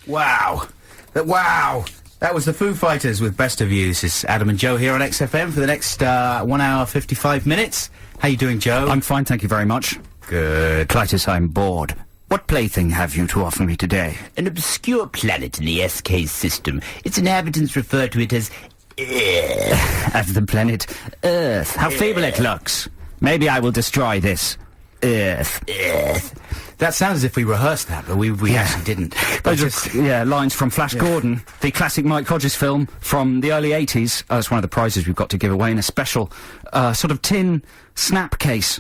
Wow. Wow. That was the Foo Fighters with Best of You. This is Adam and Joe here on XFM for the next 1 hour 55 minutes. How you doing, Joe? I'm fine, thank you very much. Good. Clytus, I'm bored. What plaything have you to offer me today? An obscure planet in the SK system. Its inhabitants refer to it as As the planet Earth. How feeble it looks. Maybe I will destroy this. Earth. That sounds as if we rehearsed that, but we actually didn't. Those are, lines from Flash Gordon, the classic Mike Hodges film from the early 80s. That's one of the prizes we've got to give away in a special sort of tin snap case.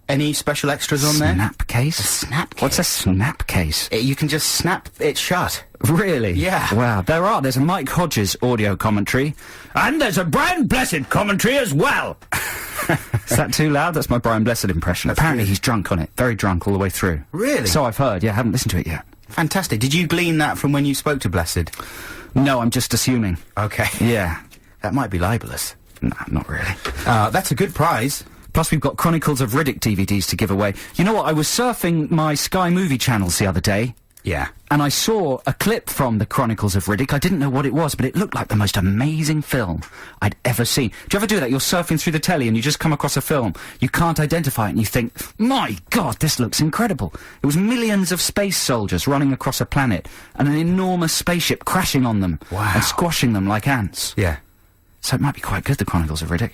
Any special extras on there? Snap case? A snap case? What's a snap case? You can just snap it shut. Really? Yeah. Wow, there's a Mike Hodges audio commentary. And there's a Brian Blessed commentary as well! Is that too loud? That's my Brian Blessed impression. Apparently he's drunk on it. Very drunk all the way through. Really? So I've heard, yeah, I haven't listened to it yet. Fantastic. Did you glean that from when you spoke to Blessed? No, I'm just assuming. Okay. Yeah. That might be libelous. No, not really. That's a good prize. Plus we've got Chronicles of Riddick DVDs to give away. You know what, I was surfing my Sky Movie channels the other day. Yeah. And I saw a clip from the Chronicles of Riddick. I didn't know what it was, but it looked like the most amazing film I'd ever seen. Do you ever do that? You're surfing through the telly and you just come across a film. You can't identify it and you think, my God, this looks incredible. It was millions of space soldiers running across a planet and an enormous spaceship crashing on them. Wow. And squashing them like ants. Yeah. So it might be quite good, the Chronicles of Riddick.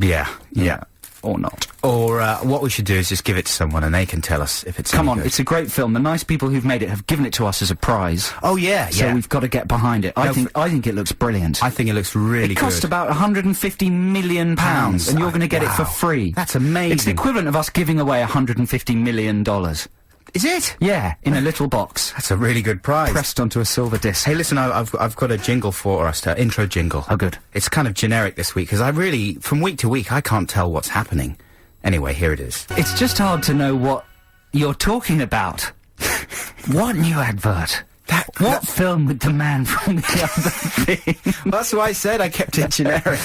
Yeah. Or not. Or what we should do is just give it to someone and they can tell us if it's Come any on, good. it's a great film. The nice people who've made it have given it to us as a prize. Oh, yeah, So yeah. we've got to get behind it. I think it looks brilliant. I think it looks really It cost good. about £150 million, Pounds. and you're going to get it for Wow. free. That's amazing. It's the equivalent of us giving away $150 million. Is it? Yeah, in a little box. That's a really good prize. Pressed onto a silver disc. Hey, listen, I've got a jingle for us, intro jingle. Oh, good. It's kind of generic this week, because I really, from week to week, I can't tell what's happening. Anyway, here it is. It's just hard to know what you're talking about. What new advert? What film with the man from the other thing? That's why I said I kept it generic.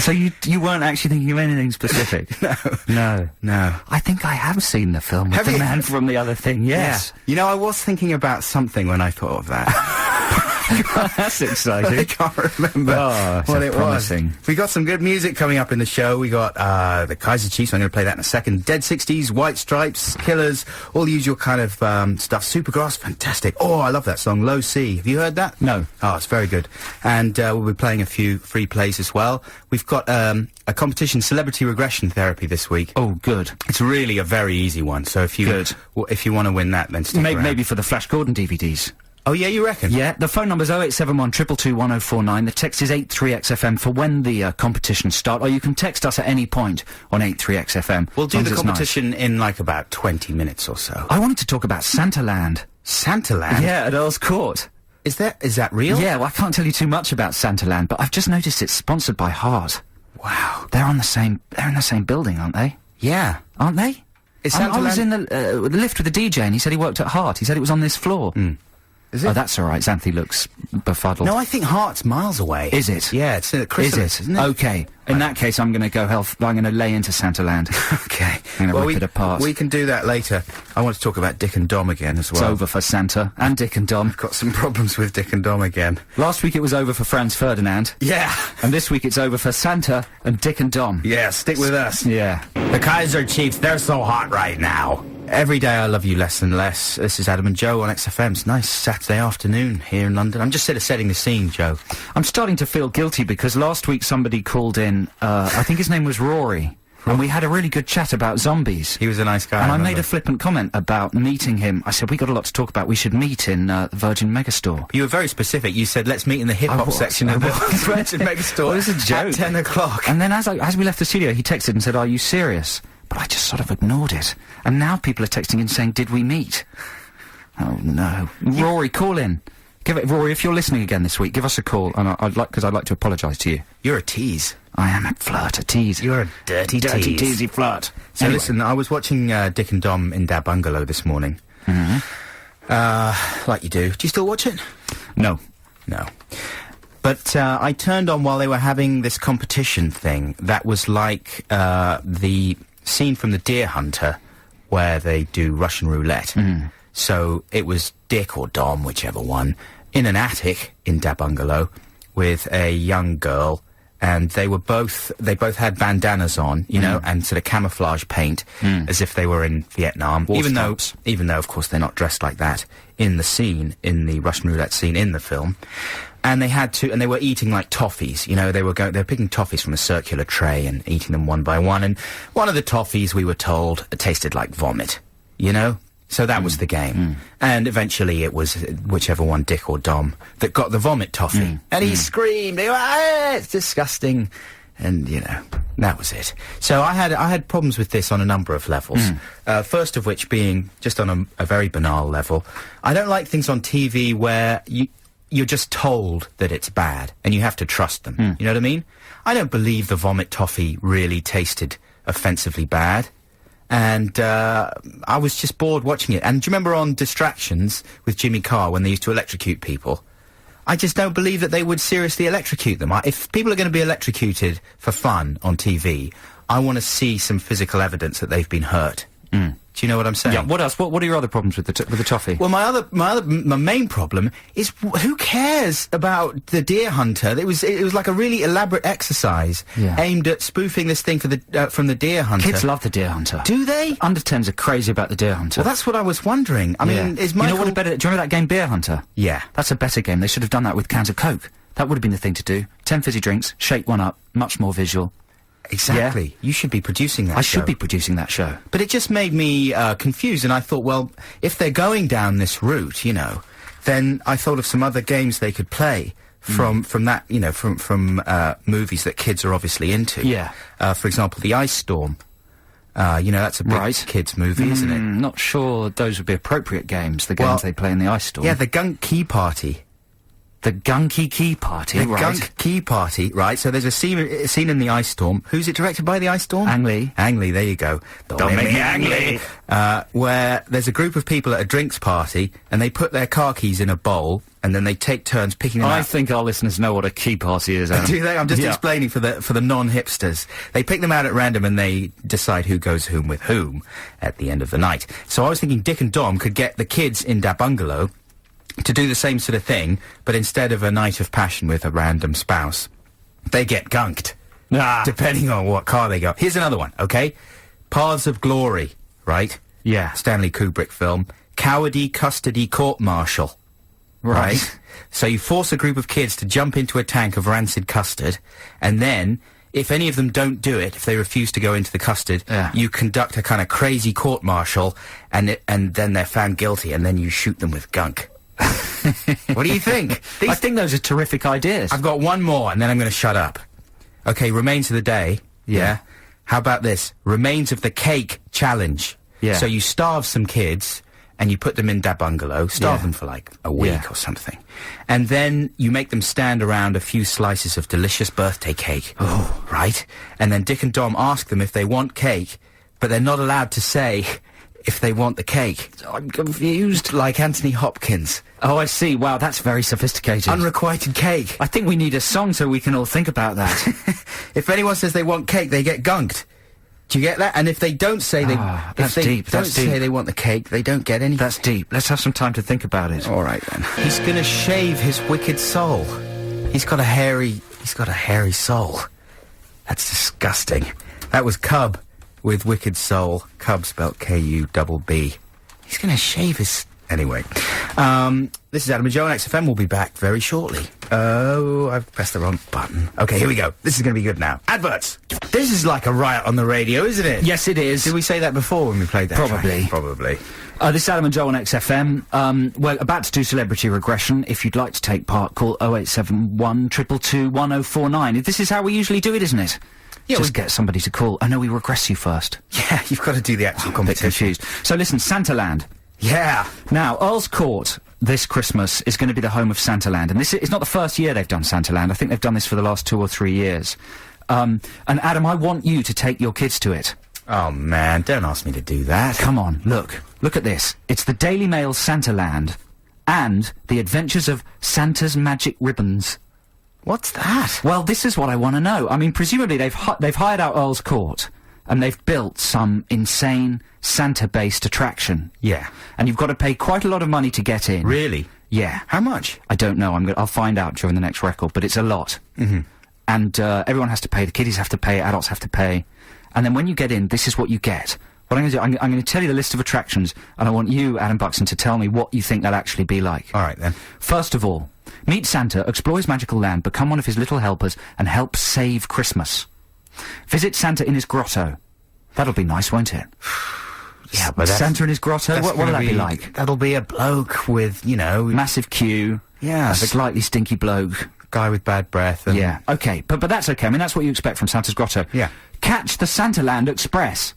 So you weren't actually thinking of anything specific? No. I think I have seen the film with Have the you? man from the other thing, yes. Yeah. You know, I was thinking about something when I thought of that. That's exciting. I can't remember what it promising. was. We got some good music coming up in the show. We got the Kaiser Chiefs. I'm going to play that in a second. Dead 60s, White Stripes, Killers, all the usual kind of stuff. Supergrass, fantastic. Oh, I love that song, Low C. Have you heard that? No. Oh, it's very good. And we'll be playing a few free plays as well. We've got a competition, Celebrity Regression Therapy, this week. Oh, good. It's really a very easy one. So if you want to win that, then stick around. Maybe for the Flash Gordon DVDs. Oh, yeah, you reckon? Yeah, the phone number's 0871 222 1049. The text is 83XFM for when the competitions start, or you can text us at any point on 83XFM. We'll do Long the as it's competition in, like, about 20 minutes or so. I wanted to talk about Santaland. Santaland? Yeah, at Earl's Court. Is that real? Yeah, well, I can't tell you too much about Santaland, but I've just noticed it's sponsored by Heart. Wow. They're in the same building, aren't they? Yeah. Aren't they? Is I was Santaland- in the lift with the DJ, and he said he worked at Heart. He said it was on this floor. Is it? Oh, that's all right. Xanthi looks befuddled. No, I think Heart's miles away. Is it? Yeah, it's at Chrysalis, isn't it? Okay. In that case, I'm going to go I'm going to lay into Santaland. Okay. I'm going to rip it apart. We can do that later. I want to talk about Dick and Dom again as well. It's over for Santa and Dick and Dom. Got some problems with Dick and Dom again. Last week it was over for Franz Ferdinand. Yeah. And this week it's over for Santa and Dick and Dom. Yeah, stick with us. Yeah. The Kaiser Chiefs, they're so hot right now. Every day I love you less and less. This is Adam and Joe on XFM. It's a nice Saturday afternoon here in London. I'm just sort of setting the scene, Joe. I'm starting to feel guilty because last week somebody called in, I think his name was Rory, and we had a really good chat about zombies. He was a nice guy. And I made a flippant comment about meeting him. I said, we got a lot to talk about. We should meet in the Virgin Megastore. You were very specific. You said, let's meet in the hip-hop section of the Virgin Megastore. Well, it was a joke. At 10 o'clock. And then as we left the studio, he texted and said, are you serious? But I just sort of ignored it. And now people are texting in saying, did we meet? Oh, no. Rory, call in. Rory, if you're listening again this week, give us a call, and because I'd like to apologise to you. You're a tease. I am a flirt, a tease. You're a dirty tease. Teasy flirt. So Anyway. listen, I was watching Dick and Dom in their bungalow this morning. Like you do. Do you still watch it? No. No. But I turned on while they were having this competition thing that was like the scene from The Deer Hunter where they do Russian roulette. So it was Dick or Dom, whichever one, in an attic in Da Bungalow with a young girl, and they both had bandanas on, you know, and sort of camouflage paint, as if they were in Vietnam. Even though, of course, they're not dressed like that in the Russian roulette scene in the film. And they were eating like toffees, you know, they were picking toffees from a circular tray and eating them one by one, and one of the toffees, we were told, tasted like vomit, you know? So that was the game. And eventually it was whichever one, Dick or Dom, that got the vomit toffee. And he screamed, it's disgusting. And, you know, that was it. So I had problems with this on a number of levels. First of which being, just on a very banal level, I don't like things on TV where you're just told that it's bad, and you have to trust them. You know what I mean? I don't believe the vomit toffee really tasted offensively bad. And I was just bored watching it. And do you remember on Distractions with Jimmy Carr when they used to electrocute people? I just don't believe that they would seriously electrocute them. If people are going to be electrocuted for fun on TV, I want to see some physical evidence that they've been hurt. Do you know what I'm saying? Yeah. What else? What are your other problems with the toffee? Well, my main problem is who cares about the deer hunter? It was like a really elaborate exercise aimed at spoofing this thing from the deer hunter. Kids love the deer hunter. Do they? Under 10s are crazy about the deer hunter. Well, that's what I was wondering. I mean, is Michael... You know what do you remember that game Beer Hunter? Yeah. That's a better game. They should have done that with cans of Coke. That would have been the thing to do. 10 fizzy drinks, shake one up, much more visual. Exactly. Yeah. You should be producing that show. I should be producing that show. But it just made me confused, and I thought, well, if they're going down this route, you know, then I thought of some other games they could play from that, you know, from movies that kids are obviously into. Yeah. For example, The Ice Storm. You know, that's a big kids movie, isn't it? Not sure those would be appropriate games, the games they play in The Ice Storm. Yeah, the Gunk Key Party. The Gunky Key Party, The Gunk Key Party, right. So there's a scene in The Ice Storm. Who's it directed by, The Ice Storm? Ang Lee. Ang Lee, there you go. Don't make me Ang Lee. Where there's a group of people at a drinks party, and they put their car keys in a bowl, and then they take turns picking them out. I think our listeners know what a key party is, Adam. Do they? I'm just explaining for the non-hipsters. They pick them out at random, and they decide who goes home with whom at the end of the night. So I was thinking Dick and Dom could get the kids in Da Bungalow to do the same sort of thing, but instead of a night of passion with a random spouse, they get gunked. Depending on what car they got. Here's another one, okay? Paths of Glory, right? Yeah. Stanley Kubrick film. Cowardy Custody Court-Martial. Right? So you force a group of kids to jump into a tank of rancid custard, and then, if any of them don't do it, if they refuse to go into the custard, you conduct a kind of crazy court-martial, and then they're found guilty, and then you shoot them with gunk. What do you think? I think those are terrific ideas. I've got one more, and then I'm going to shut up. Okay, Remains of the Day. Yeah. How about this? Remains of the Cake Challenge. Yeah. So you starve some kids, and you put them in Da Bungalow, starve them for like a week or something. And then you make them stand around a few slices of delicious birthday cake. Oh. Right? And then Dick and Dom ask them if they want cake, but they're not allowed to say if they want the cake. I'm confused. Like Anthony Hopkins. Oh, I see. Wow, that's very sophisticated. Unrequited cake. I think we need a song so we can all think about that. If anyone says they want cake, they get gunked. Do you get that? And if they don't say that's deep. Don't say they want the cake, they don't get anything. That's deep. Let's have some time to think about it. All right then. He's gonna shave his wicked soul. He's got a hairy soul. That's disgusting. That was Cub with Wicked Soul. Cub spelt K-U-B-B. He's gonna shave his... Anyway. This is Adam and Joe on XFM. We'll be back very shortly. Oh, I've pressed the wrong button. Okay, here we go. This is gonna be good now. Adverts! This is like a riot on the radio, isn't it? Yes, it is. Did we say that before when we played that Probably. track? Probably. This is Adam and Joe on XFM. We're about to do Celebrity Regression. If you'd like to take part, call 0871 222 1049. This is how we usually do it, isn't it? Yeah, just get somebody to call. I know we regress you first. Yeah, you've got to do the actual I'm a bit competition. confused. So listen, Santaland. Yeah. Now, Earl's Court this Christmas is going to be the home of Santaland, and it's not the first year they've done Santaland. I think they've done this for the last 2 or 3 years. And Adam, I want you to take your kids to it. Oh man, don't ask me to do that. Come on, look at this. It's the Daily Mail Santaland and the Adventures of Santa's Magic Ribbons. What's that? Well, this is what I want to know. I mean, presumably they've hired out Earl's Court and they've built some insane Santa-based attraction. Yeah. And you've got to pay quite a lot of money to get in. Really? Yeah. How much? I don't know. I'll find out during the next record, but it's a lot. Mm-hmm. And everyone has to pay. The kiddies have to pay. Adults have to pay. And then when you get in, this is what you get. What I'm going to do, I'm going to tell you the list of attractions, and I want you, Adam Buxton, to tell me what you think they'll actually be like. All right, then. First of all, meet Santa, explore his magical land, become one of his little helpers, and help save Christmas. Visit Santa in his grotto. That'll be nice, won't it? Yeah, but that's... Santa in his grotto? What will that be like? That'll be a bloke with, you know... Massive queue. Yeah. A slightly stinky bloke. Guy with bad breath and... Yeah, okay. But that's okay. I mean, that's what you expect from Santa's grotto. Yeah. Catch the Santaland Express.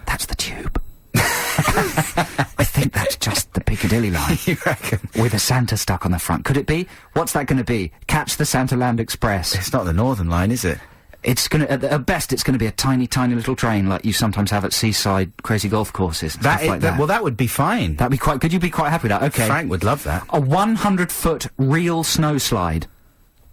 That's the tube. I think that's just the Piccadilly line. You reckon? With a Santa stuck on the front. Could it be? What's that going to be? Catch the Santaland Express. It's not the Northern Line, is it? It's going to, at best, it's going to be a tiny, tiny little train like you sometimes have at seaside crazy golf courses. And stuff like that. Well, that would be fine. That'd be quite good. You'd be quite happy with that. Okay. Frank would love that. A 100-foot real snow slide.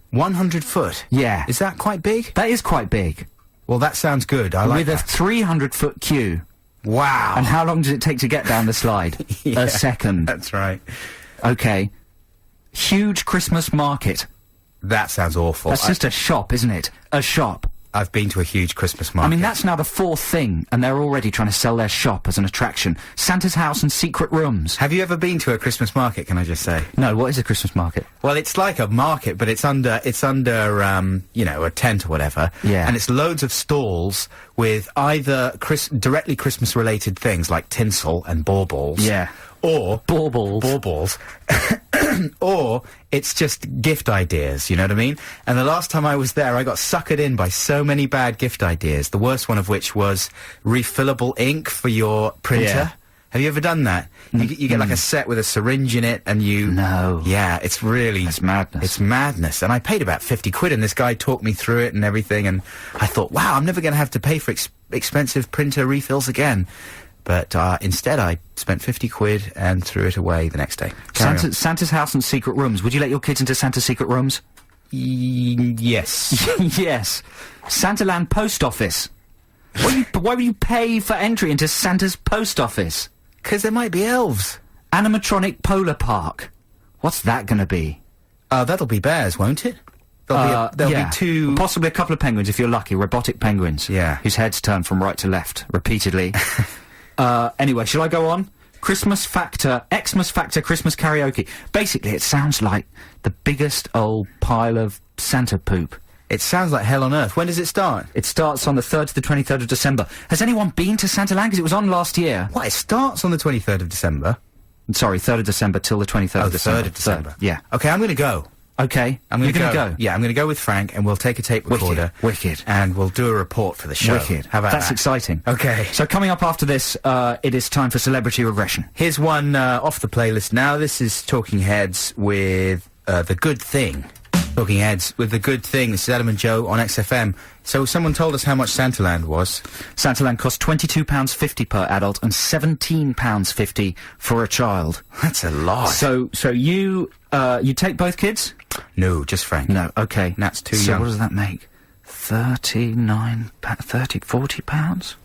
100 foot? Yeah. Is that quite big? That is quite big. Well, that sounds good. I like that. With a 300-foot queue. Wow. And how long does it take to get down the slide? Yeah, a second. That's right. Okay. Huge Christmas market. That sounds awful. That's just a shop, isn't it? A shop. I've been to a huge Christmas market. I mean, that's now the fourth thing, and they're already trying to sell their shop as an attraction. Santa's house and secret rooms. Have you ever been to a Christmas market, can I just say? No, what is a Christmas market? Well, it's like a market, but it's under, you know, a tent or whatever. Yeah. And it's loads of stalls with either directly Christmas-related things, like tinsel and baubles. Yeah. Or... Baubles. Baubles. Or it's just gift ideas, you know what I mean? And the last time I was there, I got suckered in by so many bad gift ideas, the worst one of which was refillable ink for your printer. Yeah. Have you ever done that? You get like a set with a syringe in it and you... No. Yeah, it's really... It's madness. It's madness. And I paid about 50 quid and this guy talked me through it and everything and I thought, wow, I'm never going to have to pay for expensive printer refills again. But instead I spent 50 quid and threw it away the next day. Santa's house and secret rooms. Would you let your kids into Santa's secret rooms? Yes. Yes. Santaland post office. Why would you pay for entry into Santa's post office? Because there might be elves. Animatronic polar park. What's that going to be? That'll be bears, won't it? There'll be two... Possibly a couple of penguins, if you're lucky. Robotic penguins. Yeah. Whose heads turn from right to left, repeatedly. Anyway, shall I go on? Xmas Factor Christmas karaoke. Basically, it sounds like the biggest old pile of Santa poop. It sounds like hell on earth. When does it start? It starts on the 3rd to the 23rd of December. Has anyone been to Santaland? Because it was on last year. What, it starts on the 23rd of December? Sorry, 3rd of December till the 23rd of December. 3rd of December. 3rd, yeah. Okay, I'm going to go. Okay, you're going to go? Yeah, I'm going to go with Frank, and we'll take a tape recorder. Wicked. And we'll do a report for the show. Wicked. How about that? That's exciting. Okay. So coming up after this, it is time for Celebrity Regression. Here's one off the playlist now. This is Talking Heads with The Good Thing. Talking Heads with The Good Thing. This is Adam and Joe on XFM. So someone told us how much Santaland was. Santaland cost £22.50 per adult and £17.50 for a child. That's a lot. So you take both kids? No, just Frank. No, okay. That's too so young. What does that make? £40?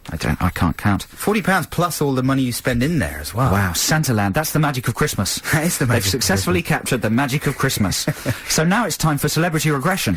I can't count. £40 plus all the money you spend in there as well. Wow, Santaland, that's the magic of Christmas. That is the magic. They've successfully captured the magic of Christmas. So now it's time for Celebrity Regression.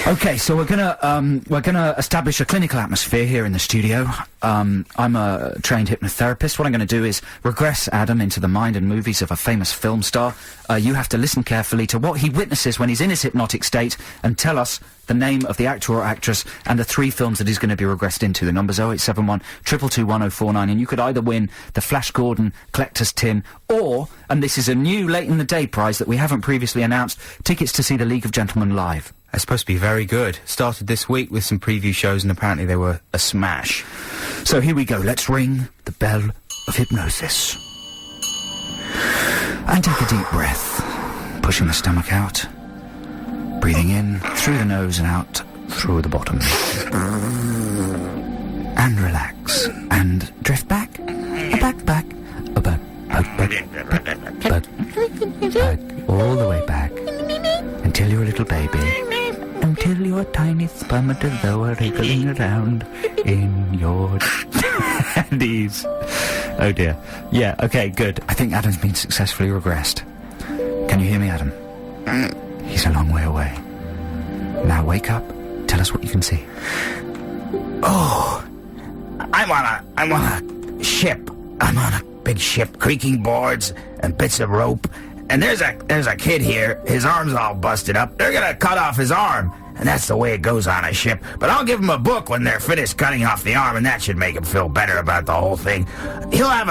Okay, so we're gonna establish a clinical atmosphere here in the studio. I'm a trained hypnotherapist. What I'm gonna do is regress Adam into the mind and movies of a famous film star. You have to listen carefully to what he witnesses when he's in his hypnotic state and tell us the name of the actor or actress and the 3 films that he's going to be regressed into. The number's 0871 222 1049, and you could either win the Flash Gordon Collector's Tin or, and this is a new late in the day prize that we haven't previously announced, tickets to see the League of Gentlemen live. They're supposed to be very good. Started this week with some preview shows and apparently they were a smash. So here we go. Let's ring the bell of hypnosis. And take a deep breath, pushing the stomach out. Breathing in through the nose and out through the bottom. And relax. And drift back. Back. All the way back. Until you're a little baby. Until until your tiny spermatozoa are wriggling around in your knees. Oh dear. Yeah, okay, good. I think Adam's been successfully regressed. Can you hear me, Adam? He's a long way away. Now wake up. Tell us what you can see. Oh, I'm on a ship. I'm on a big ship, creaking boards and bits of rope. And there's a kid here. His arm's all busted up. They're gonna cut off his arm. And that's the way it goes on a ship. But I'll give him a book when they're finished cutting off the arm, and that should make him feel better about the whole thing. He'll have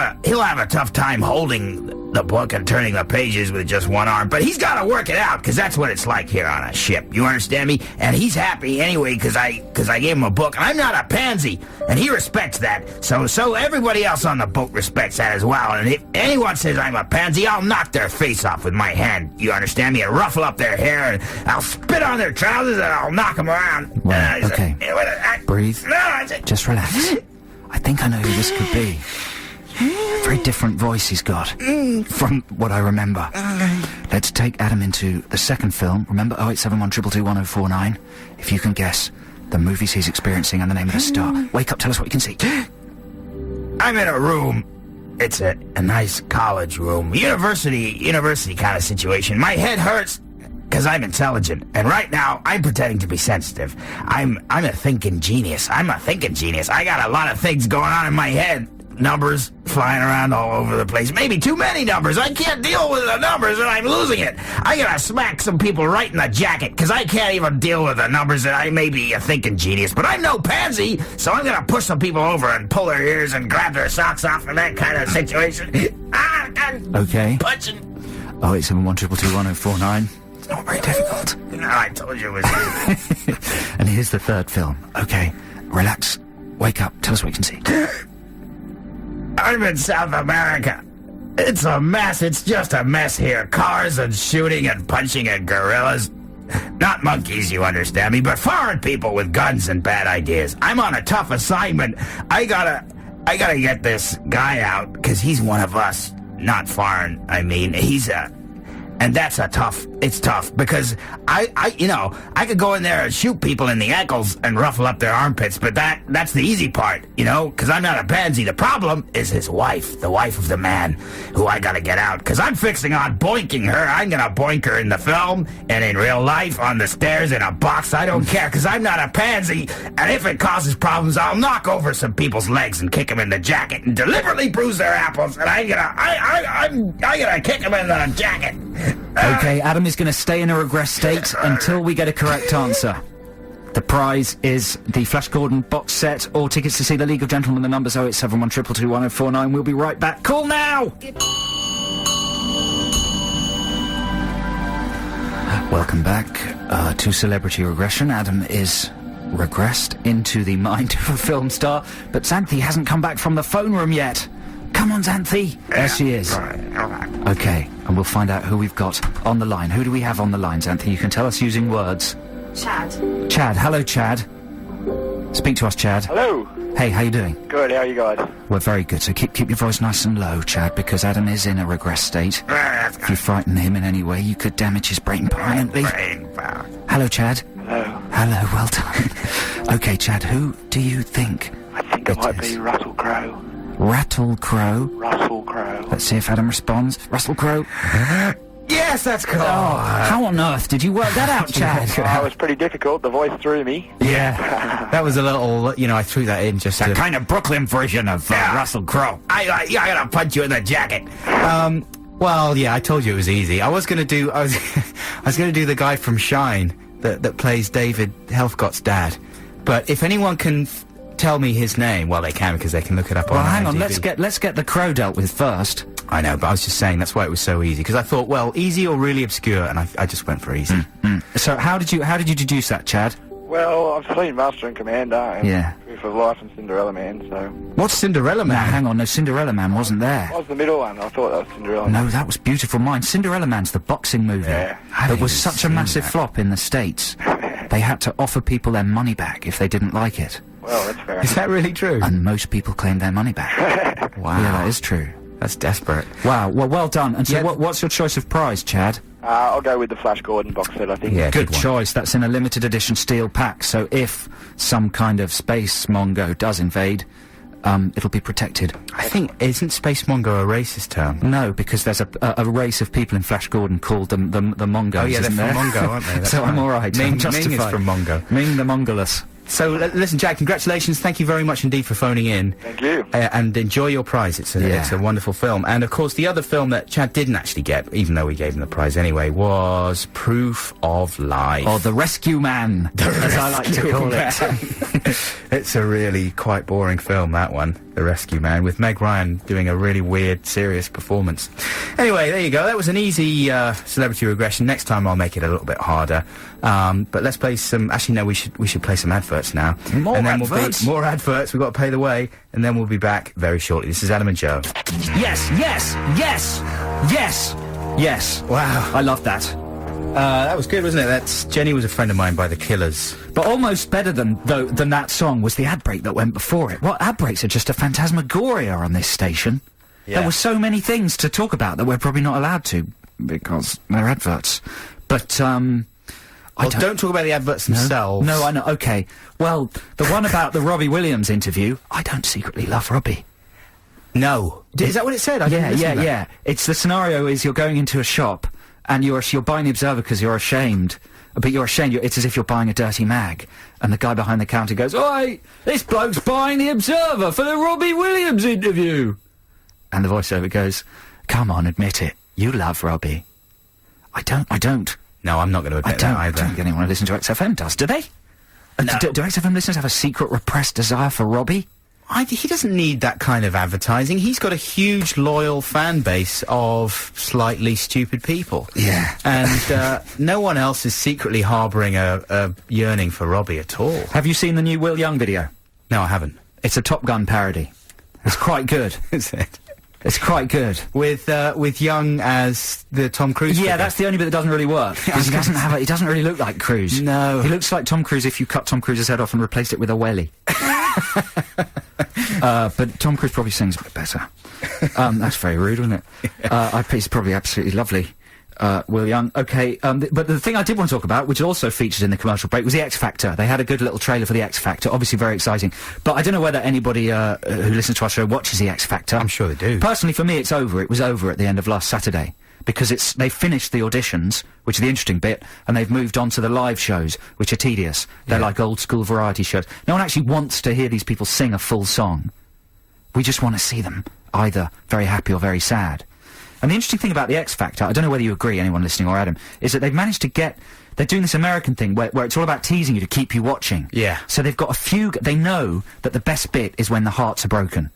a tough time holding the book and turning the pages with just one arm, but he's got to work it out, because that's what it's like here on a ship. You understand me? And he's happy anyway, because I gave him a book, and I'm not a pansy, and he respects that. So everybody else on the boat respects that as well. And if anyone says I'm a pansy, I'll knock their face off with my hand. You understand me? And ruffle up their hair, and I'll spit on their trousers, and I'll knock them around. Well, okay. Breathe. Just relax. I think I know who this could be. Very different voice he's got from what I remember. Let's take Adam into the second film. Remember 0871 222 1049? If you can guess the movies he's experiencing and the name of the star. Wake up, tell us what you can see. I'm in a room. It's a nice college room. University kind of situation. My head hurts because I'm intelligent. And right now, I'm pretending to be sensitive. I'm a thinking genius. I got a lot of things going on in my head. Numbers flying around all over the place. Maybe too many numbers. I can't deal with the numbers and I'm losing it. I gotta smack some people right in the jacket, because I can't even deal with the numbers, and I may be a thinking genius, but I'm no pansy, so I'm gonna push some people over and pull their ears and grab their socks off in that kind of situation. Okay. Punching. 0871 222 1049. It's not very difficult. No, I told you it was easy. And here's the third film. Okay. Relax. Wake up. Tell us what you can see. I'm in South America. It's a mess. It's just a mess here. Cars and shooting and punching and gorillas. Not monkeys, you understand me, but foreign people with guns and bad ideas. I'm on a tough assignment. I gotta get this guy out, because he's one of us. Not foreign, I mean. And that's it's tough, because I could go in there and shoot people in the ankles and ruffle up their armpits, but that's the easy part, because I'm not a pansy. The problem is his wife, the wife of the man, who I gotta get out, because I'm fixing on boinking her. I'm gonna boink her in the film and in real life, on the stairs, in a box. I don't care, because I'm not a pansy, and if it causes problems, I'll knock over some people's legs and kick them in the jacket and deliberately bruise their apples, and I'm gonna kick them in the jacket. Okay, Adam is going to stay in a regress state until we get a correct answer. The prize is the Flash Gordon box set or tickets to see The League of Gentlemen. The number's 0871 222 1049. We'll be right back. Call now! Welcome back to Celebrity Regression. Adam is regressed into the mind of a film star, but Xanthi hasn't come back from the phone room yet. Come on, Xanthi. There she is. Okay, and we'll find out who we've got on the line. Who do we have on the line, Xanthi? You can tell us using words. Chad. Chad. Hello, Chad. Speak to us, Chad. Hello. Hey, how you doing? Good, how are you guys? We're very good. So keep your voice nice and low, Chad, because Adam is in a regress state. If you frighten him in any way, you could damage his brain permanently. Hello, Chad. Hello. Hello, well done. Okay, Chad, who do you think I think it might be Russell Crowe. Rattle Crowe. Russell Crowe. Let's see if Adam responds. Russell Crowe. Yes, that's cool. How on earth did you work that out, Chad? It was pretty difficult. The voice threw me. Yeah, that was a little, I threw that in just a to... kind of Brooklyn version of Russell Crowe. I gotta punch you in the jacket. Well, yeah, I told you it was easy. I was gonna do the guy from Shine that plays David Helfgott's dad. But if anyone can tell me his name, well, they can, because they can look it up on Well, hang on, IMDb. let's get the Crow dealt with first. I know, but I was just saying that's why it was so easy, because I thought, well, easy or really obscure, and I just went for easy. So how did you deduce that, Chad? Well, I've seen Master and Commander and Yeah. Proof of Life and Cinderella Man, so... What's Cinderella Now, Man? hang on, no, Cinderella Man wasn't there. What was the middle one? I thought that was Cinderella Man. No, that was Beautiful Mind. Cinderella Man's the boxing movie. Yeah. That was such a massive flop in the States. They had to offer people their money back if they didn't like it. Well, that's fair. Is that really true? And most people claimed their money back. Wow. Yeah, that is true. That's desperate. Wow, well done. And so Yeah. what's your choice of prize, Chad? I'll go with the Flash Gordon box set, I think. Yeah, Good one. choice. That's in a limited edition steel pack, so if some kind of space mongo does invade, it'll be protected. I think, isn't Space Mongo a racist term? No, because there's a race of people in Flash Gordon called the Mongos, Oh yeah, they're isn't from there? Mongo, aren't they? That's So I'm right. alright. Ming, I'm Ming is justified. from Mongo. Ming the Mongolus. So, listen, Jack, congratulations. Thank you very much indeed for phoning in. Thank you. And enjoy your prize. It's a wonderful film. And, of course, the other film that Chad didn't actually get, even though we gave him the prize anyway, was Proof of Life. Or The Rescue Man, as I like to call it. It's a really quite boring film, that one, The Rescue Man, with Meg Ryan doing a really weird, serious performance. Anyway, there you go. That was an easy celebrity regression. Next time I'll make it a little bit harder. But let's play some... Actually, no, we should play some adverts now. More and then adverts? More adverts. We've got to pay the way, and then we'll be back very shortly. This is Adam and Joe. Yes, yes, yes, yes, yes. Wow. I love that. That was good, wasn't it? That's Jenny was a friend of mine by the Killers. But almost better than that song was the ad break that went before it. What ad breaks are just a phantasmagoria on this station. Yeah. There were so many things to talk about that we're probably not allowed to because they're adverts. But Well, don't talk about the adverts themselves. No, I know. Okay. Well, the one about the Robbie Williams interview. I don't secretly love Robbie. No. Is that what it said? I didn't listen to that. Yeah. It's the scenario is you're going into a shop and you're buying the Observer because you're ashamed. But you're ashamed. It's as if you're buying a dirty mag. And the guy behind the counter goes, "Oi, this bloke's buying the Observer for the Robbie Williams interview." And the voiceover goes, "Come on, admit it. You love Robbie." I don't. No, I'm not going to admit that I either. don't think anyone who listens to XFM does, do they? No. Do XFM listeners have a secret repressed desire for Robbie? He doesn't need that kind of advertising. He's got a huge, loyal fan base of slightly stupid people. Yeah. And no one else is secretly harbouring a yearning for Robbie at all. Have you seen the new Will Young video? No, I haven't. It's a Top Gun parody. It's quite good. Is it? It's quite good. With Young as the Tom Cruise Yeah, figure. that's the only bit that doesn't really work. 'Cause he doesn't really look like Cruise. No. He looks like Tom Cruise if you cut Tom Cruise's head off and replaced it with a welly. But Tom Cruise probably sings a bit better. That's very rude, isn't it? He's probably absolutely lovely. Will Young. Okay, but the thing I did want to talk about, which also featured in the commercial break, was the X Factor. They had a good little trailer for the X Factor, obviously very exciting. But I don't know whether anybody who listens to our show watches the X Factor. I'm sure they do. Personally, for me, it's over. It was over at the end of last Saturday. Because they finished the auditions, which is the interesting bit, and they've moved on to the live shows, which are tedious. They're like old-school variety shows. No one actually wants to hear these people sing a full song. We just want to see them either very happy or very sad. And the interesting thing about the X Factor, I don't know whether you agree, anyone listening or Adam, is that they've managed to get... They're doing this American thing where it's all about teasing you to keep you watching. Yeah. So they've got a few... They know that the best bit is when the hearts are broken.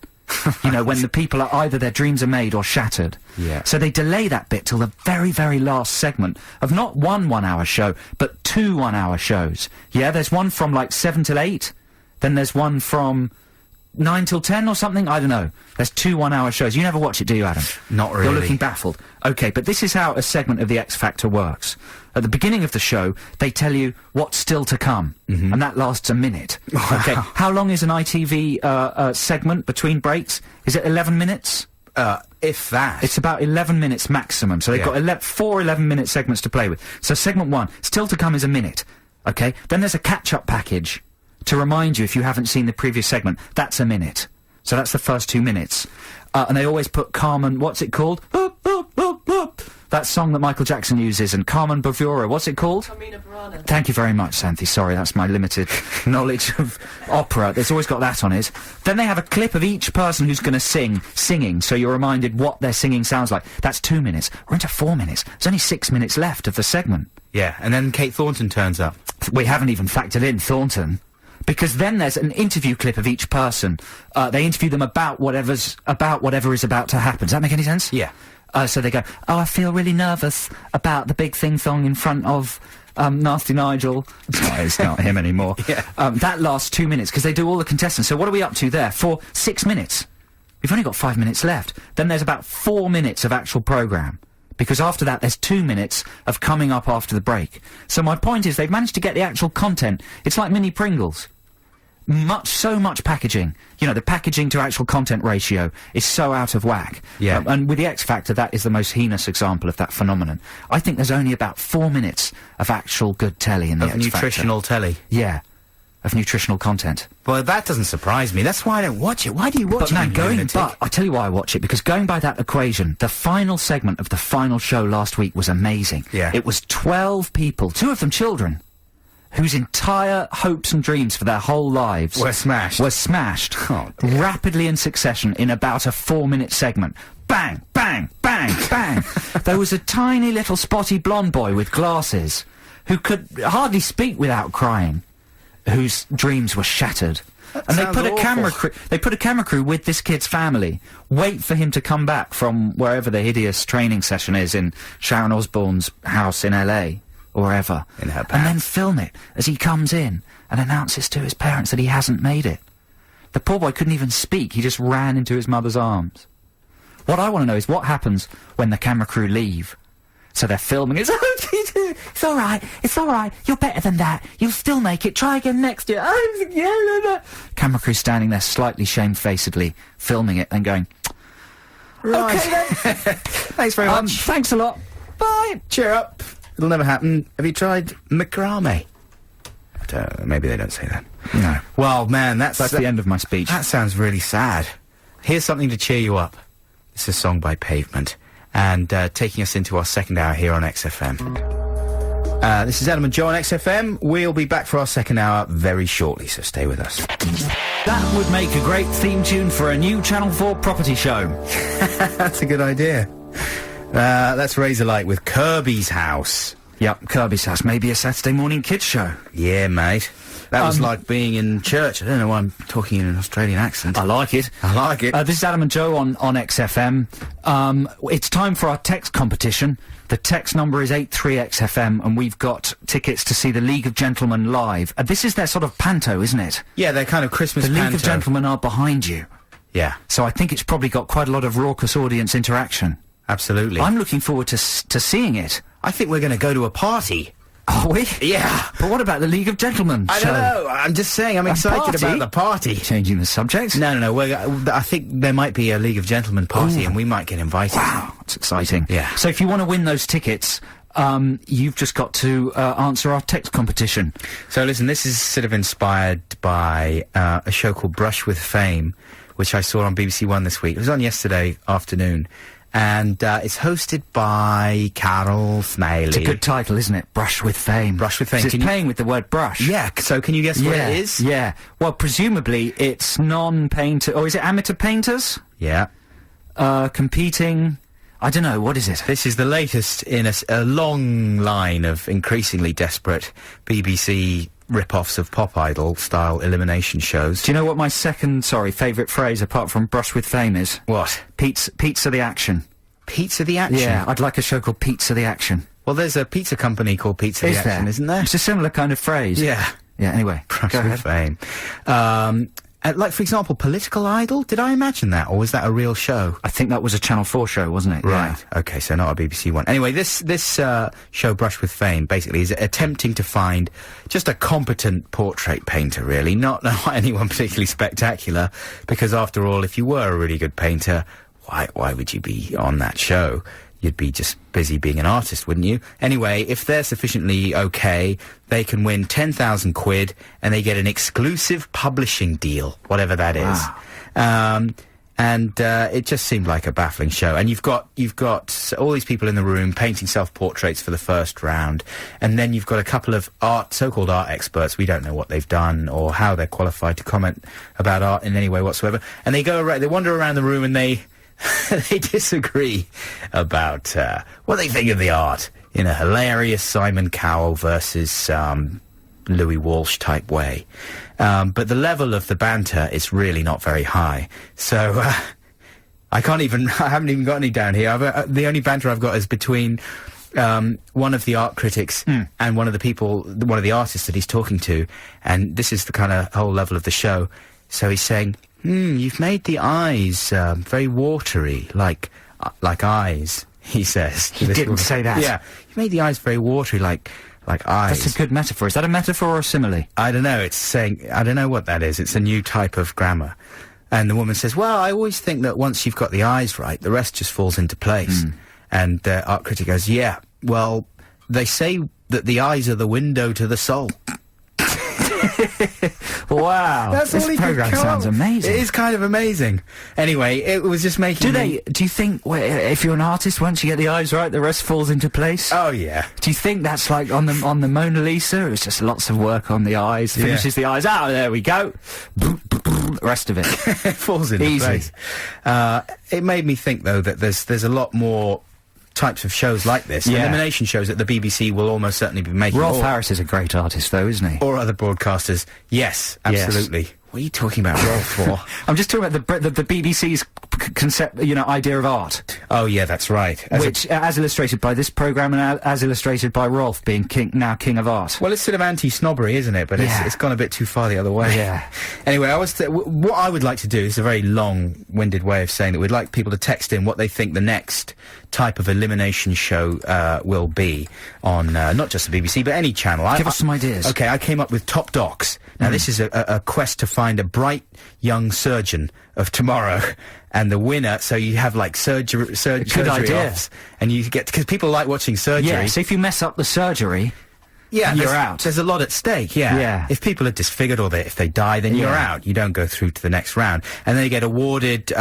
You know, when the people are either their dreams are made or shattered. Yeah. So they delay that bit till the very, very last segment of not one 1-hour show, but 2 1-hour shows. Yeah, there's one from like 7 till 8, then there's one from 9 till 10 or something, I don't know. There's 2 1-hour shows. You never watch it, do you, Adam? Not really. You're looking baffled. Okay, but this is how a segment of the X Factor works. At the beginning of the show, they tell you what's still to come, and that lasts a minute. Okay, how long is an ITV segment between breaks? Is it 11 minutes? If that. It's about 11 minutes maximum, so they've Yeah. got 4 11-minute segments to play with. So segment 1, still to come is a minute, okay? Then there's a catch-up package to remind you if you haven't seen the previous segment. That's a minute. So that's the first 2 minutes. And they always put Carmen, what's it called? Boop, boop, boop, boop. That song that Michael Jackson uses, and Carmen Bavura, what's it called? Carmina Burana. Thank you very much, Santhi. Sorry, that's my limited knowledge of opera. There's always got that on it. Then they have a clip of each person who's going to singing, so you're reminded what their singing sounds like. That's 2 minutes. We're into 4 minutes. There's only 6 minutes left of the segment. Yeah, and then Kate Thornton turns up. We haven't even factored in Thornton. Because then there's an interview clip of each person. They interview them about whatever is about to happen. Does that make any sense? Yeah. So they go, "Oh, I feel really nervous about the big thing-thong in front of Nasty Nigel." It's not him anymore. Yeah. That lasts 2 minutes, because they do all the contestants. So what are we up to there? For 6 minutes. We've only got 5 minutes left. Then there's about 4 minutes of actual programme. Because after that, there's 2 minutes of coming up after the break. So my point is, they've managed to get the actual content. It's like mini Pringles. So much packaging. You know, the packaging to actual content ratio is so out of whack. Yeah. And with the X Factor, that is the most heinous example of that phenomenon. I think there's only about 4 minutes of actual good telly in the X Factor. Nutritional telly. Yeah. Of nutritional content. Well, that doesn't surprise me. That's why I don't watch it. Why do you watch it? But I tell you why I watch it, because going by that equation, the final segment of the final show last week was amazing. Yeah. It was 12 people, 2 of them children, whose entire hopes and dreams for their whole lives Were smashed. Oh, dear. rapidly in succession in about a 4-minute segment. Bang, bang, bang, bang. There was a tiny little spotty blonde boy with glasses who could hardly speak without crying, whose dreams were shattered. And they put a camera crew with this kid's family, wait for him to come back from wherever the hideous training session is in Sharon Osbourne's house in LA, or wherever, in her and then film it as he comes in and announces to his parents that he hasn't made it. The poor boy couldn't even speak, he just ran into his mother's arms. What I want to know is what happens when the camera crew leave. So they're filming. It's all right. You're better than that. You'll still make it. Try again next year. Camera crew standing there slightly shamefacedly filming it and going, Right. okay then. Thanks very much. Thanks a lot. Bye. Cheer up. It'll never happen. Have you tried macrame? Maybe they don't say that. No. Well, man, that's the end of my speech. That sounds really sad. Here's something to cheer you up. It's a song by Pavement. And taking us into our second hour here on XFM. This is Adam and Joe on XFM. We'll be back for our second hour very shortly, so stay with us. That would make a great theme tune for a new Channel 4 property show. That's a good idea. That's Razorlight with Kirby's House. Yep, Kirby's House. Maybe a Saturday morning kids show. Yeah, mate. That was like being in church. I don't know why I'm talking in an Australian accent. I like it. This is Adam and Joe on XFM. It's time for our text competition. The text number is 83XFM, and we've got tickets to see the League of Gentlemen live. This is their sort of panto, isn't it? Yeah, they're kind of Christmas The panto. League of Gentlemen are behind you. Yeah. So I think it's probably got quite a lot of raucous audience interaction. Absolutely. I'm looking forward to seeing it. I think we're going to go to a party. Are we? Yeah. But what about the League of Gentlemen? I don't know. I'm just saying I'm excited about the party. Changing the subject? No. I think there might be a League of Gentlemen party and we might get invited. Wow, that's exciting. Yeah. So if you want to win those tickets, you've just got to answer our text competition. So listen, this is sort of inspired by a show called Brush with Fame, which I saw on BBC One this week. It was on yesterday afternoon. And it's hosted by Carol Smiley. It's a good title, isn't it? Brush with Fame. Brush with Fame. It's playing with the word brush. Yeah, so can you guess what it is? Yeah. Well, presumably it's non-painter... Or is it amateur painters? Yeah. Competing... I don't know, what is it? This is the latest in a long line of increasingly desperate BBC rip-offs of Pop Idol-style elimination shows. Do you know what my second, favourite phrase, apart from Brush with Fame, is? What? Pizza the Action. Pizza the Action? Yeah, I'd like a show called Pizza the Action. Well, there's a pizza company called Pizza the Action, isn't there? It's a similar kind of phrase. Yeah. Yeah, anyway. Brush with Fame. Like, for example, Political Idol? Did I imagine that, or was that a real show? I think that was a Channel 4 show, wasn't it? Right. Yeah. Okay, so not a BBC one. Anyway, this show, Brush with Fame, basically is attempting to find just a competent portrait painter, really. Not anyone particularly spectacular, because after all, if you were a really good painter, why would you be on that show? You'd be just busy being an artist, wouldn't you? Anyway, if they're sufficiently okay, they can win 10,000 quid and they get an exclusive publishing deal, whatever that is. Wow. And it just seemed like a baffling show. And you've got all these people in the room painting self-portraits for the first round, and then you've got a couple of so-called art experts. We don't know what they've done or how they're qualified to comment about art in any way whatsoever. And they wander around the room and they disagree about what they think of the art in a hilarious Simon Cowell versus Louis Walsh type way. But the level of the banter is really not very high. So I haven't even got any down here. The only banter I've got is between one of the art critics and one of the artists that he's talking to. And this is the kind of whole level of the show. So he's saying, you've made the eyes very watery, like eyes, he says. He didn't say that. Yeah, you made the eyes very watery, like like eyes. That's a good metaphor. Is that a metaphor or a simile? I don't know. It's saying, I don't know what that is. It's a new type of grammar. And the woman says, well, I always think that once you've got the eyes right, the rest just falls into place. And the art critic goes, yeah, well, they say that the eyes are the window to the soul. Wow. That's this all he program could come sounds up with. amazing. It is kind of amazing. Anyway, it was just making Do you think, if you're an artist, once you get the eyes right, the rest falls into place? Oh, yeah. Do you think that's like on the Mona Lisa? It was just lots of work on the eyes. Finishes the eyes. Oh, there we go. The rest of it. It falls into Easy. place. It made me think, though, that there's a lot more types of shows like this. Yeah. Elimination shows that the BBC will almost certainly be making. Rolf Harris is a great artist, though, isn't he? Or other broadcasters. Yes, absolutely. What are you talking about Rolf for? I'm just talking about the BBC's concept, idea of art. Oh, yeah, that's right. Which, as illustrated by this programme and as illustrated by Rolf being king of art. Well, it's sort of anti-snobbery, isn't it? But it's gone a bit too far the other way. Yeah. Anyway, what I would like to do is a very long-winded way of saying that we'd like people to text in what they think the next type of elimination show will be on not just the BBC, but any channel. Give us some ideas. Okay, I came up with Top Docs. Now, this is a quest to find a bright young surgeon of tomorrow. And the winner, so you have like surgery idea. offs, and you get, because people like watching surgery. Yeah, so if you mess up the surgery, you're out. There's a lot at stake, yeah. If people are disfigured or if they die, then you're out. You don't go through to the next round. And they get awarded,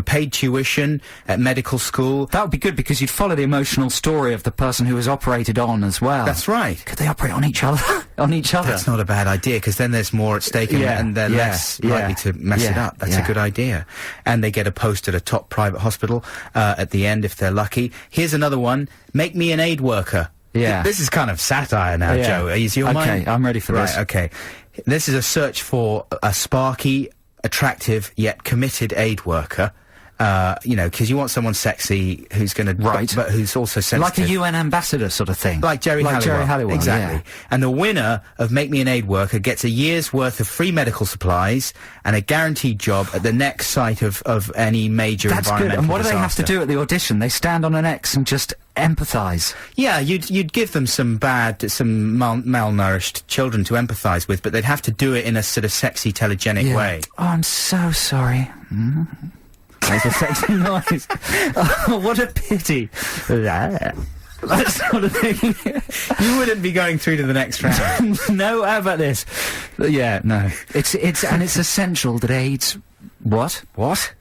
paid tuition at medical school. That would be good because you'd follow the emotional story of the person who was operated on as well. That's right. Could they operate on each other? That's not a bad idea, because then there's more at stake and they're less likely to mess it up. That's a good idea. And they get a post at a top private hospital at the end if they're lucky. Here's another one. Make me an aid worker. Yeah. This is kind of satire now, Joe. Is your mind? Okay, I'm ready for this. Right, okay. This is a search for a sparky, attractive, yet committed aid worker. Because you want someone sexy who's going to... Right. But who's also sensitive. Like a UN ambassador sort of thing. Like Jerry Halliwell. Exactly. Yeah. And the winner of Make Me an Aid Worker gets a year's worth of free medical supplies and a guaranteed job at the next site of any major That's environmental good. And what do they have to disaster. do at the audition? They stand on an X and just empathise. Yeah, you'd give them some malnourished children to empathise with, but they'd have to do it in a sort of sexy, telegenic way. Oh, I'm so sorry. That's a sexy noise. Oh, what a pity. That sort of thing. You wouldn't be going through to the next round. No, how about this? Yeah, no. It's essential that AIDS... What?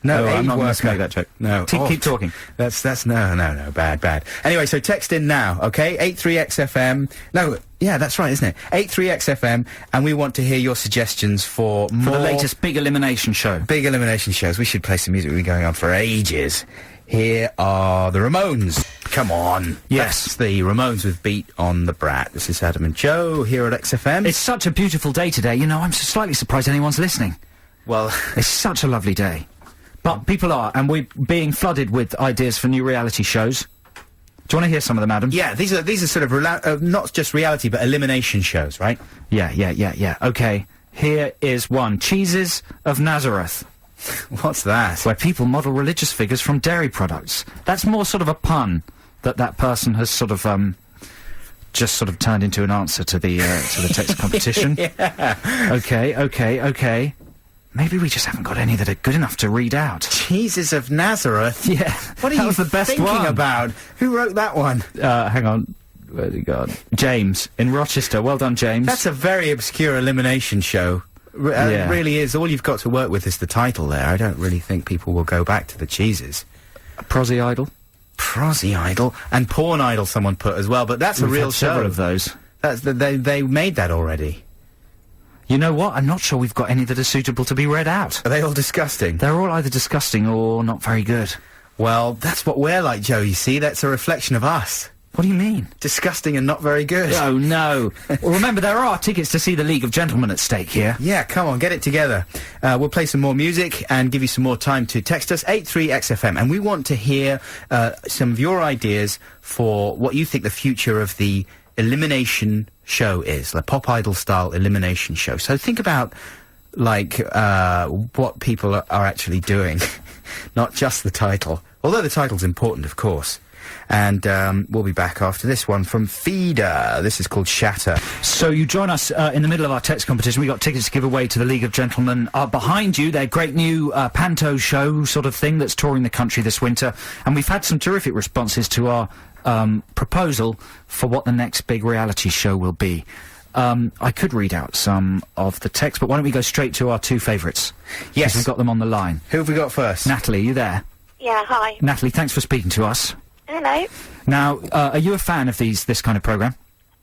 No, I'm aid not going worker. to make that joke. No. Keep talking. That's no, bad. Anyway, so text in now, okay? 83XFM. No, yeah, that's right, isn't it? 83XFM, and we want to hear your suggestions for the latest big elimination show. Big elimination shows. We should play some music. We've been going on for ages. Here are the Ramones. Come on. Yes. That's the Ramones with Beat on the Brat. This is Adam and Joe here at XFM. It's such a beautiful day today. I'm slightly surprised anyone's listening. Well, it's such a lovely day. But people are, and we're being flooded with ideas for new reality shows. Do you want to hear some of them, Adam? Yeah, these are sort of not just reality, but elimination shows, right? Yeah. Okay, here is one. Cheeses of Nazareth. What's that? Where people model religious figures from dairy products. That's more sort of a pun that person has sort of, just sort of turned into an answer to the text competition. Yeah. Okay. Maybe we just haven't got any that are good enough to read out. Jesus of Nazareth? Yeah. What are you the best thinking one. about? Who wrote that one? Hang on. Where's he gone? James, in Rochester. Well done, James. That's a very obscure elimination show. It really is. All you've got to work with is the title there. I don't really think people will go back to the cheeses. Prosy Idol. Prosy Idol. And Porn Idol someone put as well, but that's a real show. Several of those. They made that already. You know what? I'm not sure we've got any that are suitable to be read out. Are they all disgusting? They're all either disgusting or not very good. Well, that's what we're like, Joe, you see. That's a reflection of us. What do you mean? Disgusting and not very good. Oh, no. Well, remember, there are tickets to see the League of Gentlemen at stake here. Yeah, come on, get it together. We'll play some more music and give you some more time to text us, 83XFM. And we want to hear some of your ideas for what you think the future of the elimination show is, like Pop Idol style elimination show. So think about like what people are actually doing, not just the title, although the title's important, of course. And we'll be back after this one from Feeder. This is called Shatter. So you join us in the middle of our text competition. We got tickets to give away to the League of Gentlemen. Behind you, their great new panto show sort of thing that's touring the country this winter. And we've had some terrific responses to our proposal for what the next big reality show will be. I could read out some of the text, but why don't we go straight to our two favourites? Yes. We've got them on the line. Who have we got first? Natalie, you there? Yeah, hi. Natalie, thanks for speaking to us. Hello. Now, are you a fan of this kind of programme?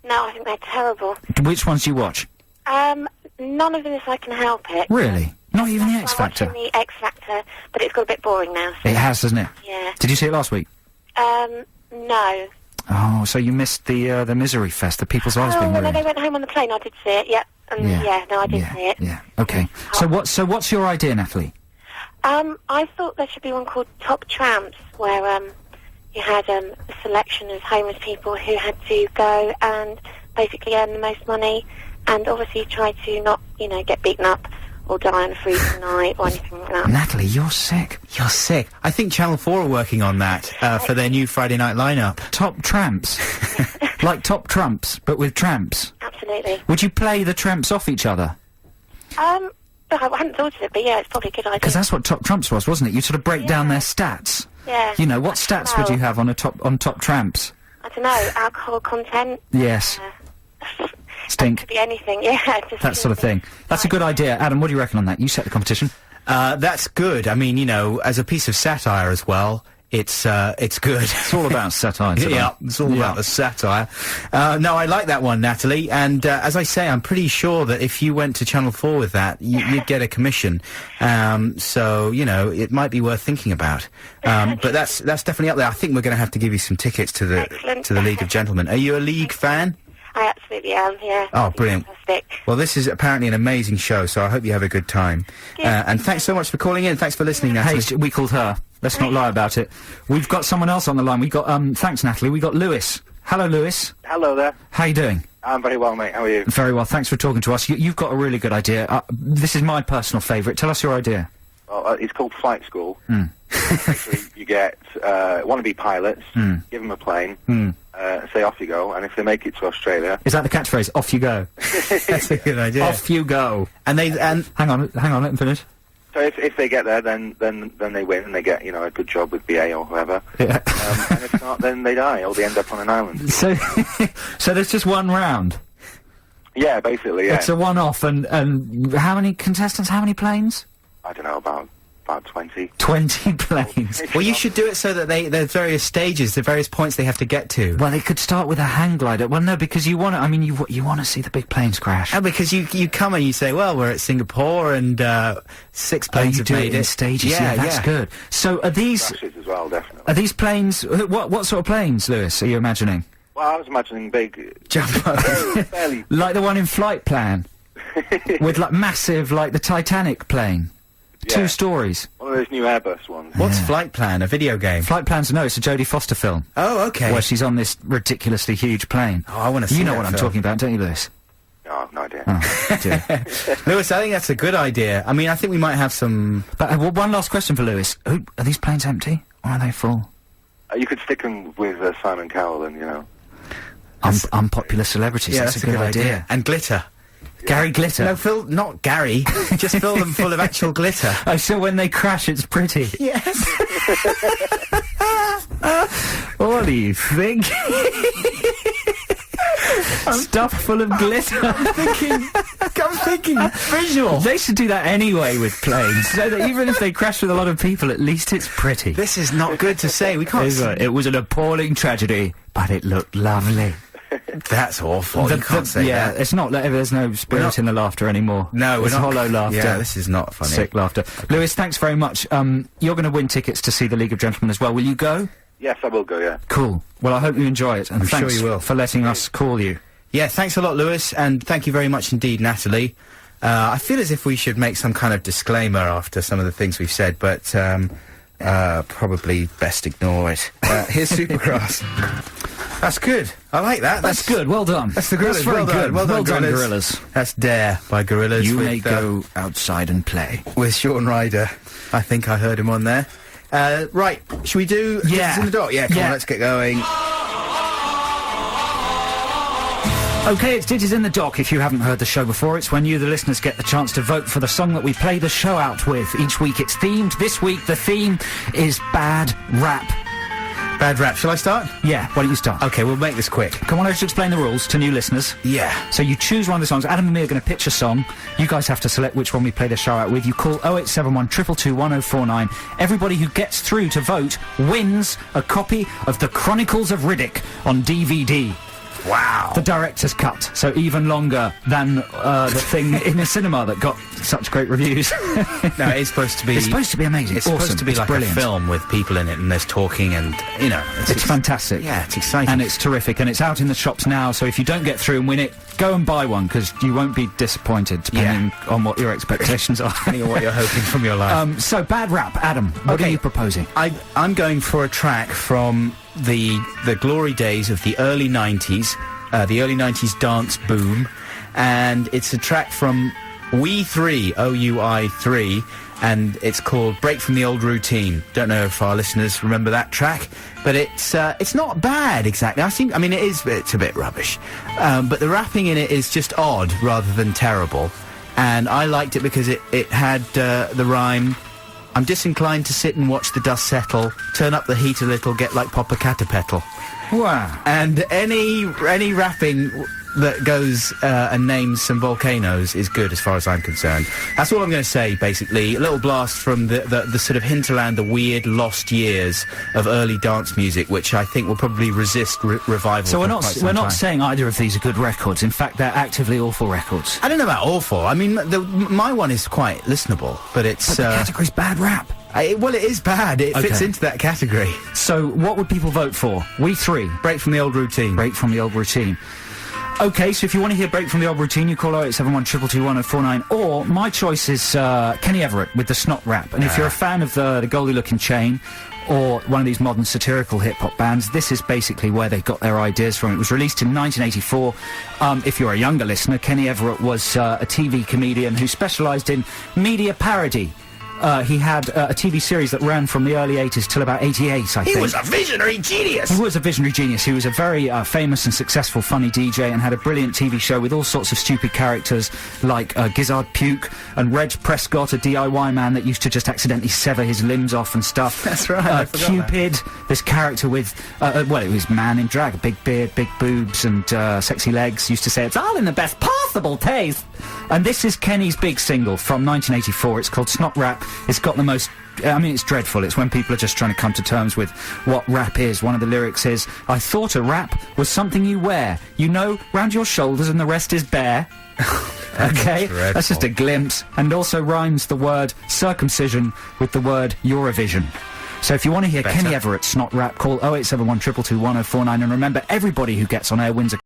No, I think they're terrible. Which ones do you watch? None of them if I can help it. Really? Not even the I'm X Factor? watching the X Factor, but it's got a bit boring now. So. It has, hasn't it? Yeah. Did you see it last week? No. Oh, so you missed the Misery Fest, the People's Eyes being no, ruined. they went home on the plane. I did see it. Yeah. No, I did see it. Yeah. Okay. So what's your idea, Natalie? I thought there should be one called Top Tramps, where you had a selection of homeless people who had to go and basically earn the most money, and obviously try to not, get beaten up or die on a freezing night or anything like that. Natalie, you're sick. You're sick. I think Channel 4 are working on that for their new Friday night lineup. Top Tramps. Like Top Trumps, but with tramps. Absolutely. Would you play the tramps off each other? I hadn't thought of it, but yeah, it's probably a good idea. Because that's what Top Trumps was, wasn't it? You sort of break down their stats. Yeah. What stats would you have on Top Tramps? I don't know, alcohol content. Yes. Stink. Could be anything, yeah. That sort of thing. That's a good idea. Adam, what do you reckon on that? You set the competition. That's good. I mean, as a piece of satire as well, it's good. It's all about satire. Yeah, it's all about the satire. No, I like that one, Natalie. And as I say, I'm pretty sure that if you went to Channel 4 with that, you'd get a commission. So, it might be worth thinking about. But that's definitely up there. I think we're going to have to give you some tickets to the League of Gentlemen. Are you a League fan? I absolutely am, yeah. Oh, brilliant. Fantastic. Well, this is apparently an amazing show, so I hope you have a good time. And thanks so much for calling in. Thanks for listening, Natalie. Hey, we called her. Let's not lie about it. We've got someone else on the line. We got, thanks, Natalie. We got Lewis. Hello, Lewis. Hello there. How you doing? I'm very well, mate. How are you? Very well. Thanks for talking to us. You've got a really good idea. This is my personal favourite. Tell us your idea. Well, it's called Flight School. Basically, you get wannabe pilots, give them a plane, say off you go, and if they make it to Australia... Is that the catchphrase? Off you go. That's a good idea. Off you go. And hang on, let them finish. So if they get there, then they win and they get, a good job with BA or whoever. Yeah. And if not, then they die or they end up on an island. So there's just one round? Yeah, basically, yeah. It's a one-off, and how many contestants, how many planes? I don't know, about 20. 20 planes. Well, you should do it so that there's various stages, the various points they have to get to. Well, they could start with a hang glider. Well, no, because you want to, you want to see the big planes crash. Oh, because you come and you say, well, we're at Singapore and 6 planes have made it in stages. Yeah, that's good. So are these... Crashes as well, definitely. Are these planes... What sort of planes, Lewis, are you imagining? Well, I was imagining big... Jumbo. Fairly... Like the one in Flight Plan? With, massive, the Titanic plane? Yeah. 2 stories. One of those new Airbus ones. What's Flight Plan? A video game? Flight Plan's it's a Jodie Foster film. Oh, okay. Where she's on this ridiculously huge plane. Oh, I want to see You know that what I'm film. talking about, don't you, Lewis? No, I have no idea. Oh, dear. Lewis, I think that's a good idea. I mean, I think we might have some... But one last question for Lewis. Are these planes empty? Or are they full? You could stick them with Simon Cowell and, Unpopular celebrities. Yeah, that's a good idea. And glitter. Gary Glitter. No, not Gary. Just fill them full of actual glitter. Oh, so when they crash, it's pretty. Yes. What do you think? Stuffed full of glitter. I'm thinking visual. They should do that anyway with planes, so that even if they crash with a lot of people, at least it's pretty. This is not good to say. We can't... It was an appalling tragedy, but it looked lovely. That's awful. You can't say that. It's not. There's no spirit in the laughter anymore. No, we're it's not. Hollow laughter. Yeah, this is not funny. Sick laughter. Lewis, thanks very much. You're going to win tickets to see the League of Gentlemen as well. Will you go? Yes, I will go, yeah. Cool. Well, I hope you enjoy it, and I'm thanks sure you will. for letting us call you. Yeah, thanks a lot, Lewis, and thank you very much indeed, Natalie. I feel as if we should make some kind of disclaimer after some of the things we've said, but probably best ignore it. Here's Supergrass. That's good. I like that. That's good. Well done. That's the Gorillaz. That's very good. Well done, Gorillaz. That's Dare by Gorillaz. You may go outside and play. With Sean Ryder. I think I heard him on there. Right, should we do... Yeah. In the dock? Yeah, come on, let's get going. Okay, it's Ditties in the Dock. If you haven't heard the show before, it's when you, the listeners, get the chance to vote for the song that we play the show out with. Each week it's themed. This week the theme is bad rap. Bad rap. Shall I start? Yeah, why don't you start? Okay, we'll make this quick. Come on, let's explain the rules to new listeners. Yeah. So you choose one of the songs. Adam and me are going to pitch a song. You guys have to select which one we play the show out with. You call 0871 222 1049. Everybody who gets through to vote wins a copy of The Chronicles of Riddick on DVD. Wow. The director's cut, so even longer than the thing in the cinema that got such great reviews. No, it's supposed to be... It's supposed to be amazing. It's awesome. supposed to be like brilliant. a film with people in it, and there's talking, and, you know... It's fantastic. Yeah, it's exciting. And it's terrific, and it's out in the shops now, so if you don't get through and win it, go and buy one, because you won't be disappointed, depending on what your expectations are. Depending on what you're hoping from your life. So, bad rap. Adam, what are you proposing? I'm going for a track from the glory days of the early 90s, the early 90s dance boom, and it's a track from We3, OUI3, and it's called Break From The Old Routine. Don't know if our listeners remember that track, but it's not bad exactly. I mean, it's a bit rubbish, but the rapping in it is just odd rather than terrible, and I liked it because it had the rhyme, I'm disinclined to sit and watch the dust settle, turn up the heat a little, get like Papa Catapetl. Wow. And any rapping that goes and names some volcanoes is good as far as I'm concerned. That's all I'm going to say, basically. A little blast from the sort of hinterland, the weird lost years of early dance music, which I think will probably resist revival. So we're not saying either of these are good records. In fact, they're actively awful records. I don't know about awful. I mean, my one is quite listenable, but it's... But the category's bad rap. Well, it is bad. It fits into that category. So, what would people vote for? We three. Break From The Old Routine. Break From The Old Routine. Okay, so if you want to hear Break From The Old Routine, you call 0871 222 1049. Or, my choice is Kenny Everett with the Snot Rap. And if you're a fan of the Goldie-looking chain, or one of these modern satirical hip-hop bands, this is basically where they got their ideas from. It was released in 1984. If you're a younger listener, Kenny Everett was a TV comedian who specialised in media parody. He had a TV series that ran from the early 80s till about 88, I think. He was a visionary genius! He was a visionary genius. He was a very famous and successful funny DJ and had a brilliant TV show with all sorts of stupid characters like Gizzard Puke and Reg Prescott, a DIY man that used to just accidentally sever his limbs off and stuff. That's right, Cupid, this character with, well, it was man in drag, a big beard, big boobs and sexy legs, used to say, it's all in the best possible taste. And this is Kenny's big single from 1984. It's called Snot Rap. It's got the most... I mean, it's dreadful. It's when people are just trying to come to terms with what rap is. One of the lyrics is, I thought a rap was something you wear. You know, round your shoulders and the rest is bare. Okay? That's just a glimpse. And also rhymes the word circumcision with the word Eurovision. So if you want to hear Kenny Everett Snot Rap, call 0871 222 1049. And remember, everybody who gets on air wins a